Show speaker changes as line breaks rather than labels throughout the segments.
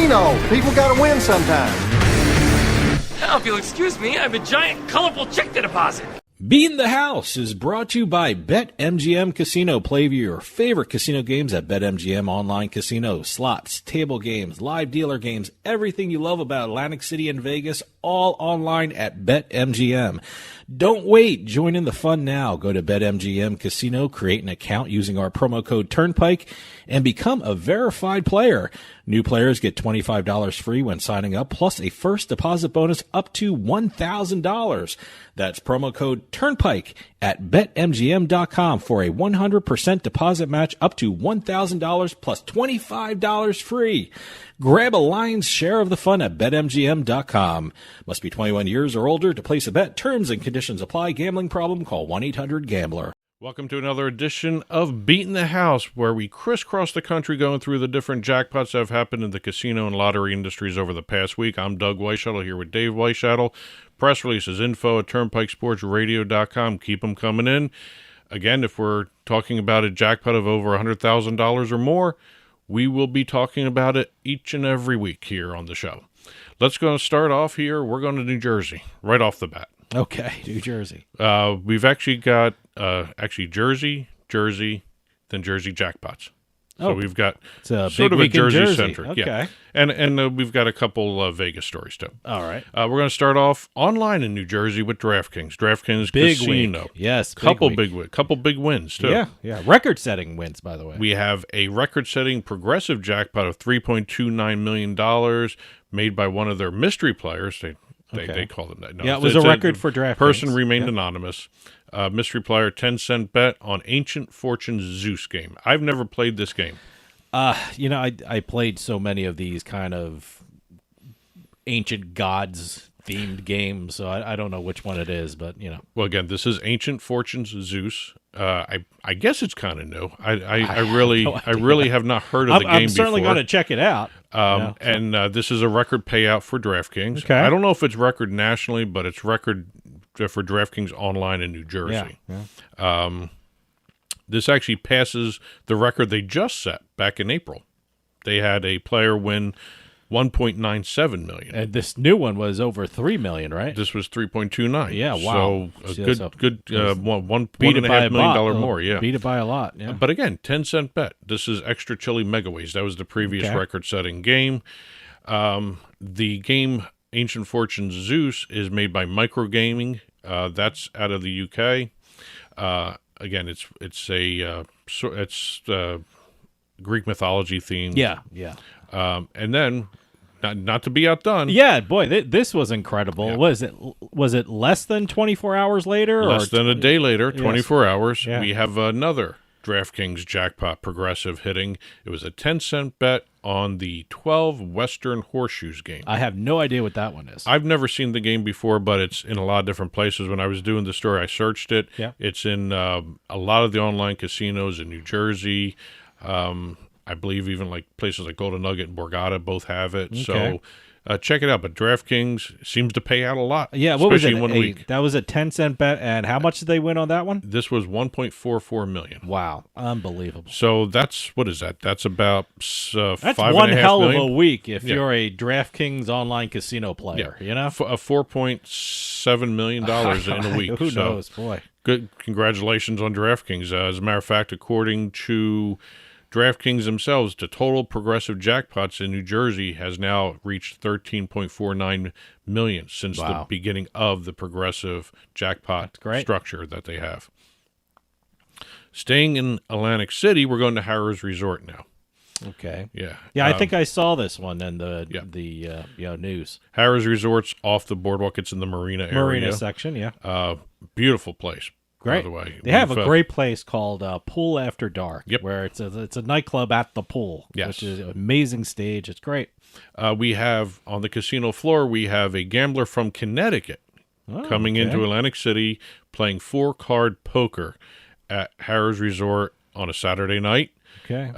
casino. People gotta win sometime.
Now, if you'll excuse me, I have a giant, colorful check to deposit.
Beatin the House is brought to you by BetMGM Casino. Play your favorite casino games at BetMGM Online Casino. Slots, table games, live dealer games, everything you love about Atlantic City and Vegas, all online at BetMGM. Don't wait. Join in the fun now. Go to BetMGM Casino, create an account using our promo code Turnpike, and become a verified player. New players get $25 free when signing up, plus a first deposit bonus up to $1,000. That's promo code Turnpike at BetMGM.com for a 100% deposit match up to $1,000 plus $25 free. Grab a lion's share of the fun at BetMGM.com. Must be 21 years or older to place a bet. Terms and conditions apply. Gambling problem? Call 1-800-GAMBLER.
Welcome to another edition of Beatin the House, where we crisscross the country going through the different jackpots that have happened in the casino and lottery industries over the past week. I'm Doug Weischadle here with Dave Weischadle. Press releases, info at TurnpikeSportsRadio.com. Keep them coming in. Again, if we're talking about a jackpot of over $100,000 or more, we will be talking about it each and every week here on the show. Let's go and start off here. We're going to New Jersey right off the bat.
Okay, New Jersey.
We've actually got Jersey, then Jersey Jackpots. So we've got sort of a Jersey-centric.
Okay.
Yeah. And we've got a couple Vegas stories, too.
All right.
We're going to start off online in New Jersey with DraftKings. DraftKings
Big
Casino.
Week. Yes,
couple big wins, too.
Yeah. Record-setting wins, by the way.
We have a record-setting progressive jackpot of $3.29 million made by one of their mystery players. They call them that. No,
it was a record for DraftKings.
Person remained anonymous. Mystery player, 10-cent bet on Ancient Fortunes Zeus game. I've never played this game.
I played so many of these kind of ancient gods themed games, so I don't know which one it is, but
Well, again, this is Ancient Fortunes Zeus. I guess it's kind of new. I really have not heard of the game before.
I'm certainly going to check it out.
And this is a record payout for DraftKings.
Okay.
I don't know if it's record nationally, but it's record for DraftKings online in New Jersey.
Yeah.
This actually passes the record they just set back in April. They had a player win $1.97 million.
And this new one was over $3 million, right?
This was $3.29.
Yeah, wow.
So good $1.5 million more. Yeah,
beat it by a lot. Yeah.
But again, 10-cent bet. This is extra chili megaways. That was the previous record-setting game. The game Ancient Fortunes Zeus is made by Microgaming. That's out of the UK. Again, it's Greek mythology themed.
Yeah.
And then, not to be outdone.
Yeah, boy, this was incredible.
Yeah.
Was it less than 24 hours later?
Less than a day later, 24 hours.
Yeah.
We have another DraftKings jackpot progressive hitting. It was a 10-cent bet on the 12 Western Horseshoes game.
I have no idea what that one is.
I've never seen the game before, but it's in a lot of different places. When I was doing the story, I searched it.
Yeah.
It's in a lot of the online casinos in New Jersey. I believe even like places like Golden Nugget and Borgata both have it.
Okay.
So check it out. But DraftKings seems to pay out a lot.
Yeah, what was it?
In 1 week.
That was a 10-cent bet, and how much did they win on that one?
This was $1.44 million.
Wow, unbelievable.
So what is that? That's about
That's
$5.5
one hell
million.
of a week if you're a DraftKings online casino player.
Yeah. $4.7 million in a week.
Who knows, boy.
Good. Congratulations on DraftKings. As a matter of fact, according to DraftKings themselves, the total progressive jackpots in New Jersey has now reached $13.49 million since the beginning of the progressive jackpot structure that they have. Staying in Atlantic City, we're going to Harrah's Resort now.
Okay.
Yeah.
Yeah, I think I saw this one in the news.
Harrah's Resort's off the boardwalk. It's in the marina area.
Marina section, yeah.
Beautiful place.
Great.
By the way,
they have a great place called Pool After Dark, where it's a nightclub at the pool, which is an amazing stage. It's great.
We have on the casino floor, we have a gambler from Connecticut coming into Atlantic City playing 4-card poker at Harrah's Resort on a Saturday night.
Okay.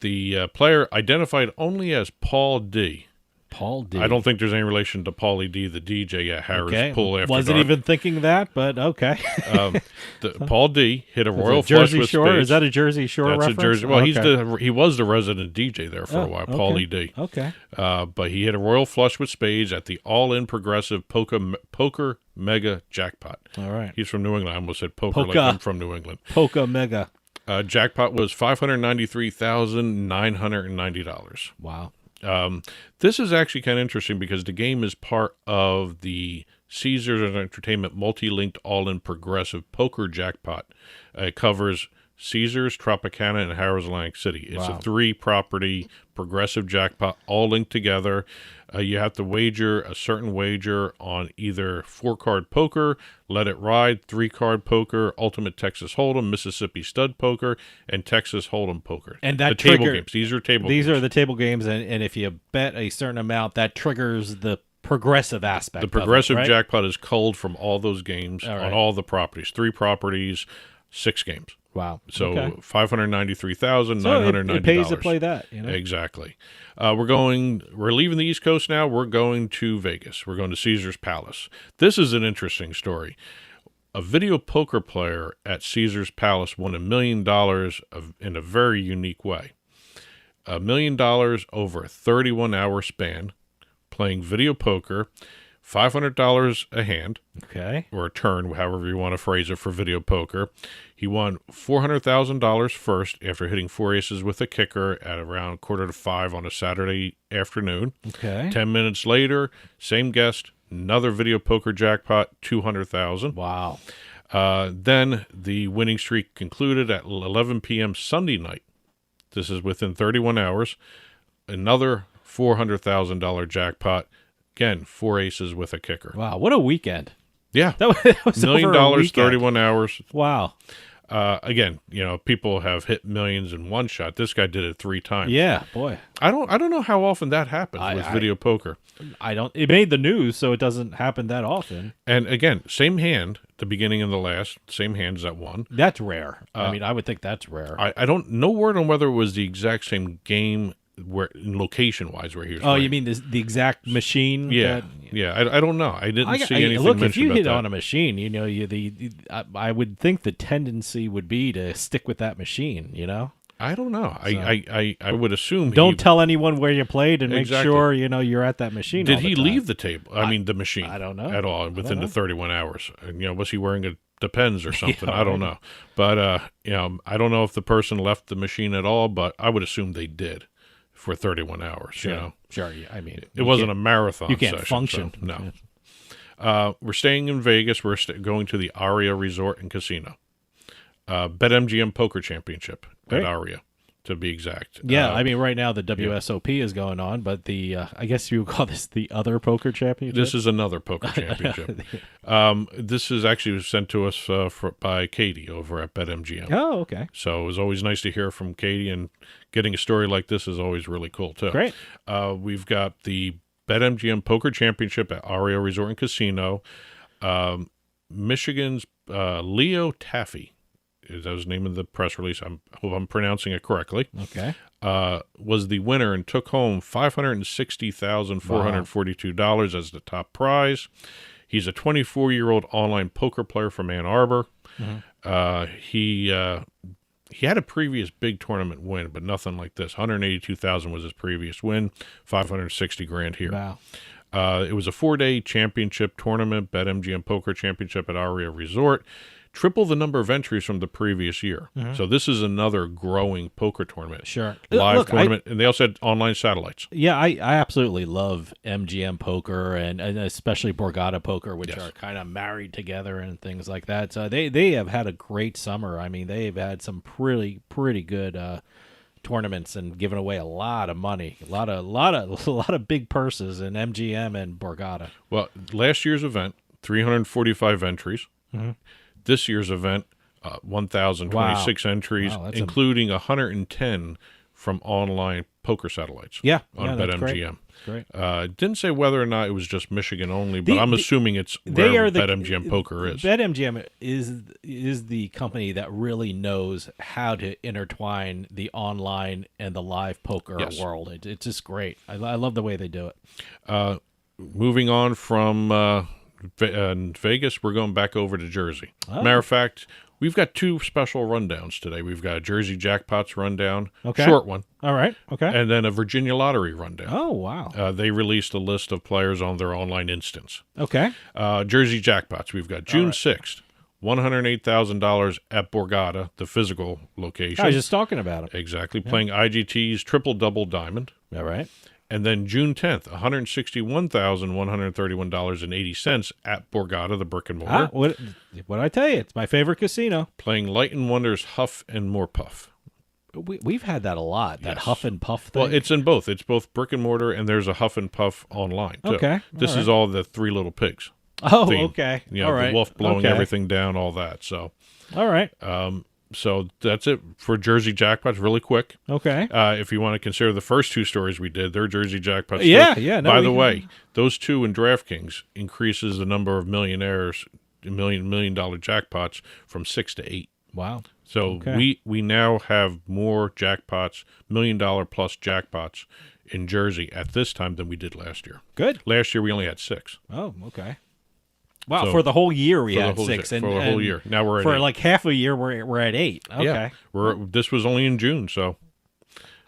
The player identified only as Paul D.
Paul D.
I don't think there's any relation to Paulie D, the DJ at Harrah's Pool After
Wasn't
Dark.
even thinking that, but okay.
Paul D hit a royal flush
Jersey
with
Shore?
spades.
Is that a Jersey Shore
That's
reference?
a Jersey. Well,
Okay.
he was the resident DJ there for a while,
okay.
Paulie D.
Okay.
But he hit a royal flush with spades at the All-In Progressive Poker Mega Jackpot.
All right.
He's from New England. I almost said poker like
Polka.
I'm from New England.
Polka Mega.
Jackpot was $593,990.
Wow.
This is actually kind of interesting because the game is part of the Caesars Entertainment multi-linked all-in progressive poker jackpot. It covers Caesars, Tropicana, and Harrah's Atlantic City. It's a 3-property progressive jackpot all linked together. You have to wager a certain wager on either 4-card poker, Let It Ride, 3-card poker, Ultimate Texas Hold'em, Mississippi Stud Poker, and Texas Hold'em Poker.
And that
the table
trigger-
games. These are table games.
These are the table games, and if you bet a certain amount, that triggers the progressive aspect.
The progressive
of it, right?
jackpot is culled from all those games
All right.
on all the proproperties. 3 properties, 6 games.
Wow.
So
Okay.
$593,990.
So it pays to play that. You know?
Exactly. We're leaving the East Coast now. We're going to Vegas. We're going to Caesars Palace. This is an interesting story. A video poker player at Caesars Palace won $1 million in a very unique way. $1 million over a 31-hour span playing video poker, $500 a hand.
Okay.
Or a turn, however you want to phrase it, for video poker. He won $400,000 first after hitting 4 aces with a kicker at around 4:45 on a Saturday afternoon.
Okay.
10 minutes later, same guest, another video poker jackpot, $200,000.
Wow.
Then the winning streak concluded at 11 p.m. Sunday night. This is within 31 hours. Another $400,000 jackpot. Again, 4 aces with a kicker.
Wow. What a weekend.
Yeah.
That was
$1 million,
over a weekend.
31 hours.
Wow.
Again, people have hit millions in one shot. This guy did it 3 times.
Yeah, boy.
I don't know how often that happens with video poker.
It made the news, so it doesn't happen that often.
And again, same hand, the beginning and the last, same hands that won.
That's rare. I would think that's rare.
I don't no word on whether it was the exact same game where location wise where he was.
Oh,
playing.
you mean the exact machine?
Yeah, I don't know. I didn't see anything.
Look, if
mentioned
you
about
hit
that.
on a machine, I would think the tendency would be to stick with that machine.
I don't know. I would assume.
Don't tell anyone where you played, and
Exactly.
make sure you're at that machine.
Did
all the
he
time.
leave the table? I mean, the machine.
I don't know.
At all within the 31 hours. And, was he wearing a Depends or something?
Yeah,
I don't know. But I don't know if the person left the machine at all. But I would assume they did for 31 hours.
Sure. Yeah, I mean,
It wasn't a marathon.
You can't
session,
function.
So, no. We're staying in Vegas. We're going to the ARIA Resort and Casino. BetMGM Poker Championship
Great.
at ARIA, to be exact.
Yeah, I mean, right now the WSOP is going on, but the I guess you would call this the other poker championship.
This is another poker championship. This is actually sent to us by Katie over at BetMGM.
Oh, okay.
So it was always nice to hear from Katie, and getting a story like this is always really cool, too.
Great.
We've got the BetMGM Poker Championship at ARIA Resort and Casino. Michigan's Leo Taffy, that was the name of the press release. I hope I'm pronouncing it correctly.
Okay.
Was the winner and took home $560,442 as the top prize. He's a 24-year-old online poker player from Ann Arbor. Mm-hmm. He had a previous big tournament win, but nothing like this. $182,000 was his previous win. $560,000 here.
Wow.
It was a 4-day championship tournament, BetMGM Poker Championship at ARIA Resort. Triple the number of entries from the previous year. Mm-hmm. So this is another growing poker tournament.
Sure.
Live
Look,
tournament. And they also had online satellites.
Yeah, I absolutely love MGM poker and especially Borgata poker, which
Yes.
are kind of married together and things like that. So they have had a great summer. I mean, they've had some pretty good tournaments and given away a lot of money, a lot of big purses in MGM and Borgata.
Well, last year's event, 345 entries.
Mm-hmm.
This year's event, 1,026 entries,
Wow, that's
including 110 from online poker satellites.
Yeah,
on
that's
BetMGM.
Great.
It didn't say whether or not it was just Michigan only, but I'm assuming it's
They
where
are
BetMGM Poker is.
BetMGM is the company that really knows how to intertwine the online and the live poker world. It's just great. I love the way they do it.
Moving on from Vegas, we're going back over to Jersey.
Oh.
Matter of fact, we've got two special rundowns today. We've got a Jersey Jackpots rundown,
Okay.
short one,
All right. Okay.
and then a Virginia Lottery rundown.
Oh, wow.
They released a list of players on their online instance.
Okay.
Jersey Jackpots, we've got June 6th, $108,000 at Borgata, the physical location.
I was just talking about it.
Exactly, playing IGT's triple-double diamond.
All right.
And then June 10th, $161,131.80 at Borgata, the brick and mortar.
What I tell you? It's my favorite casino.
Playing Light and Wonder's Huff and More Puff.
We've had that a lot. That
Yes.
Huff and Puff thing.
Well, it's in both. It's both brick and mortar, and there's a Huff and Puff online, too.
Okay.
This
All
is all the Three Little Pigs.
Oh,
theme.
okay.
You know,
All right.
the wolf blowing
Okay.
everything down, all that. So,
All right.
so that's it for Jersey Jackpots, really quick.
Okay.
If you want to consider the first two stories we did, they're Jersey Jackpots.
Yeah,
too.
yeah, no,
By
we
the
can-
way, those two in DraftKings increases the number of millionaires, million dollar jackpots from 6 to 8.
Wow.
So
Okay.
we now have more jackpots, $1 million plus jackpots in Jersey at this time than we did last year.
Good.
Last year we only had 6.
Oh, okay. Wow,
So,
for the whole year we
for the
had
whole
6,
year- for the whole year. Now we're at
for
8.
like half a year we're at 8. Okay.
Yeah, this was only in June, so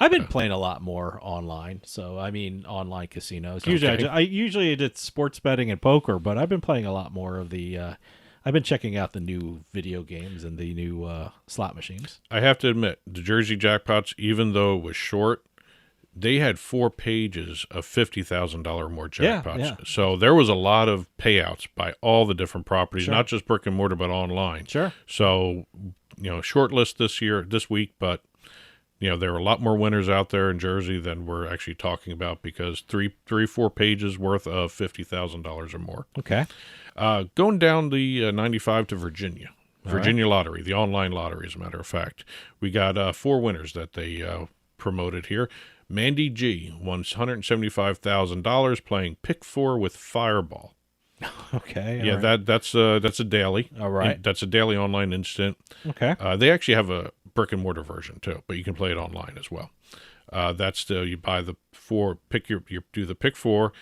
I've been playing a lot more online. So I mean, online casinos. Usually,
Okay.
I usually did sports betting and poker, but I've been playing a lot more of the. I've been checking out the new video games and the new slot machines.
I have to admit, the Jersey Jackpots, even though it was short, they had 4 pages of $50,000 more
Yeah,
jackpots.
yeah.
So there was a lot of payouts by all the different properties,
Sure.
not just brick and mortar, but online.
Sure.
So, short list this week, but there were a lot more winners out there in Jersey than we're actually talking about because 4 pages worth of $50,000 or more.
Okay.
Going down the 95 to Virginia.
All
Virginia Lottery, the online lottery, as a matter of fact. We got 4 winners that they promoted here. Mandy G won $175,000 playing Pick 4 with Fireball.
Okay.
Yeah,
all right.
that's a daily.
All right.
That's a daily online instant.
Okay.
They actually have a brick and mortar version too, but you can play it online as well. That's you buy the 4, you do the Pick 4,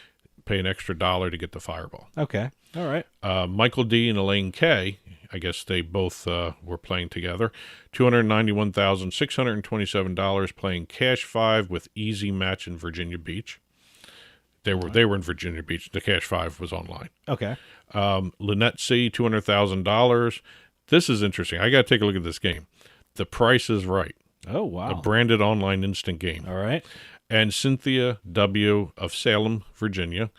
pay an extra $1 to get the Fireball.
Okay. All right.
Michael D and Elaine K, I guess they both were playing together. $291,627 playing Cash 5 with Easy Match in Virginia Beach. They were in Virginia Beach. The Cash 5 was online.
Okay.
Lynette C, $200,000. This is interesting. I got to take a look at this game. The Price is Right.
Oh, wow.
A branded online instant game.
All right.
And Cynthia W. of Salem, Virginia,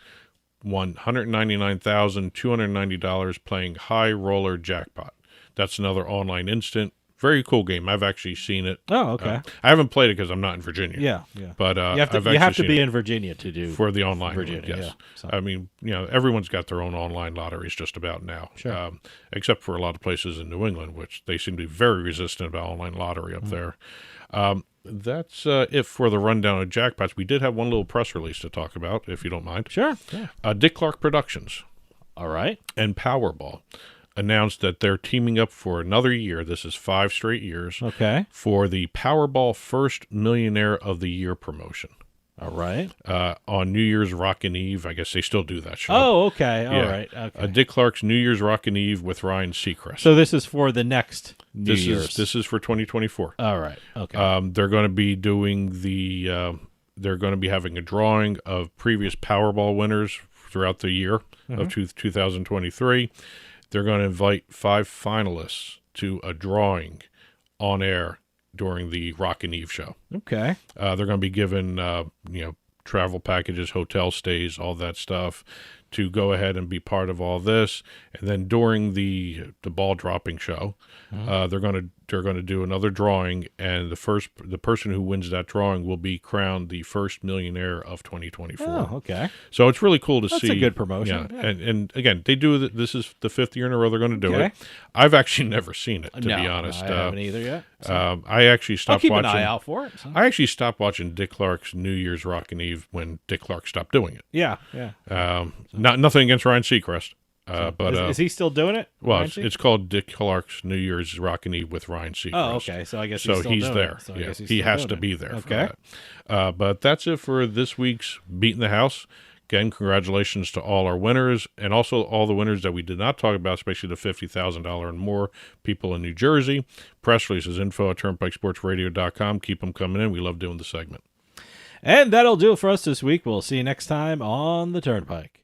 won $199,290 playing High Roller Jackpot. That's another online instant. Very cool game. I've actually seen it.
Oh, okay.
I haven't played it because I'm not in Virginia.
Yeah.
But
You have to,
I've
you have
actually
to be
seen
in Virginia to do
it for the online
Virginia.
one, yes.
Yeah. So-
I mean, everyone's got their own online lotteries just about now.
Sure.
Except for a lot of places in New England, which they seem to be very resistant about online lottery up there. That's it for the rundown of jackpots. We did have one little press release to talk about, if you don't mind.
Sure. Yeah.
Dick Clark Productions
All right.
and Powerball announced that they're teaming up for another year. This is 5 straight years
Okay.
for the Powerball First Millionaire of the Year promotion.
All right.
On New Year's Rockin' Eve. I guess they still do that show.
Oh, okay. All
Yeah.
right. Okay.
Dick Clark's New Year's Rockin' Eve with Ryan Seacrest.
So this is for the next New
this
Year's.
is for 2024.
All right. Okay.
They're going to be doing they're going to be having a drawing of previous Powerball winners throughout the year of 2023. They're going to invite 5 finalists to a drawing on air during the Rockin' Eve show.
Okay.
They're going to be given, travel packages, hotel stays, all that stuff. to go ahead and be part of all this. And then during the ball dropping show, they're going to do another drawing, and the person who wins that drawing will be crowned the first millionaire of 2024.
Oh, okay.
So it's really cool to see.
That's a good promotion.
Yeah. And again, they do this is the 5th year in a row they're going to do it. I've actually never seen it, to be honest.
I haven't either yet. So.
I actually stopped watching.
I'll keep an eye out for it. So.
I actually stopped watching Dick Clark's New Year's Rockin' Eve when Dick Clark stopped doing it.
Yeah.
Nothing against Ryan Seacrest. But
is he still doing it?
Well, it's called Dick Clark's New Year's Rockin' Eve with Ryan Seacrest.
Oh, okay. So I guess he's
there.
So
yeah, he has to be there.
Okay.
For that. But that's it for this week's Beatin' the House. Again, congratulations to all our winners, and also all the winners that we did not talk about, especially the $50,000 and more people in New Jersey. Press releases, info@turnpikesportsradio.com. Keep them coming in. We love doing the segment.
And that'll do it for us this week. We'll see you next time on the Turnpike.